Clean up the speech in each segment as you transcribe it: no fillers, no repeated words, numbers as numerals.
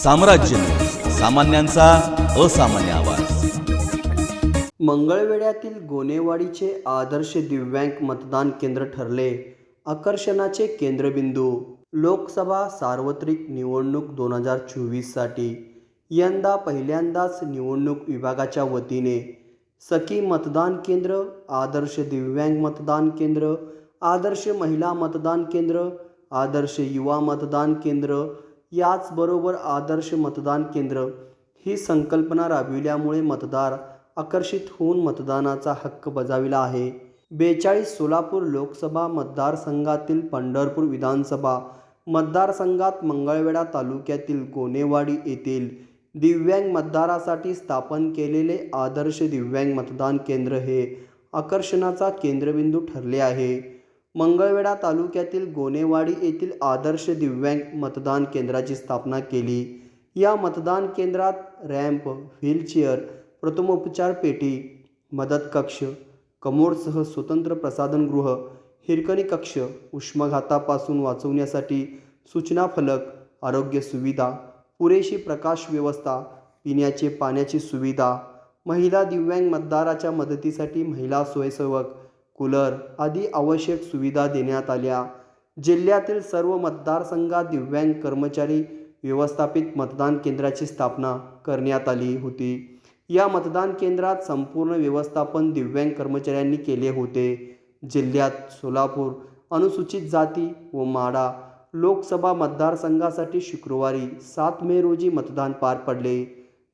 साम्राज्य न्यूज, सामान्यांचा असामान्य आवाज। मंगळवेढ्यातील गोनेवाडीचे आदर्श दिव्यांग मतदान केंद्र ठरले आकर्षणाचे केंद्रबिंदू। लोकसभा सार्वत्रिक निवडणूक 2024 साठी यंदा पहिल्यांदाच निवडणूक विभागाच्या वतीने सखी मतदान केंद्र, आदर्श दिव्यांग मतदान केंद्र, आदर्श महिला मतदान केंद्र, आदर्श युवा मतदान केंद्र, याचबरोबर आदर्श मतदान केंद्र ही संकल्पना राबविल्यामुळे मतदार आकर्षित होऊन मतदानाचा हक्क बजाविला आहे। 42 सोलापूर लोकसभा मतदारसंघातील पंढरपूर विधानसभा मतदारसंघात मंगळवेढा तालुक्यातील गोनेवाडी येथील दिव्यांग मतदारासाठी स्थापन केलेले आदर्श दिव्यांग मतदान केंद्र हे आकर्षणाचा केंद्रबिंदू ठरले आहे। मंगळवेढा तालुक्यातील गोनेवाडी येथील आदर्श दिव्यांग मतदान केंद्राची स्थापना केली। या मतदान केंद्रात रॅम्प, व्हीलचेअर, प्रथमोपचार पेटी, मदत कक्ष, कमोडसह स्वतंत्र प्रसाधनगृह, हिरकणी कक्ष, उष्माघातापासून वाचवण्यासाठी सूचना फलक, आरोग्य सुविधा, पुरेशी प्रकाश व्यवस्था, पिण्याचे पाण्याची सुविधा, महिला दिव्यांग मतदाराच्या मदतीसाठी महिला स्वयंसेवक, कूलर आदी आवश्यक सुविधा देण्यात आल्या। जिल्ह्यातील सर्व मतदारसंघात दिव्यांग कर्मचारी व्यवस्थापित मतदान केंद्राची स्थापना करण्यात आली होती। या मतदान केंद्रात संपूर्ण व्यवस्थापन दिव्यांग कर्मचाऱ्यांनी केले होते। जिल्ह्यात सोलापूर अनुसूचित जाती व माढा लोकसभा मतदारसंघासाठी शुक्रवारी 7 मे रोजी मतदान पार पडले।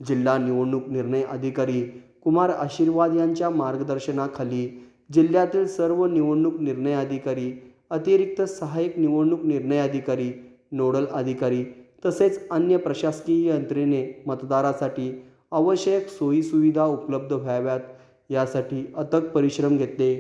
जिल्हा निवडणूक निर्णय अधिकारी कुमार आशीर्वाद यांच्या मार्गदर्शनाखाली जिल्ह्यातील सर्व निवडणूक निर्णय अधिकारी, अतिरिक्त सहाय्यक निवडणूक निर्णय अधिकारी, नोडल अधिकारी तसेच अन्य प्रशासकीय यंत्रणेने मतदारासाठी आवश्यक सोयीसुविधा उपलब्ध व्हाव्यात यासाठी अथक परिश्रम घेतले।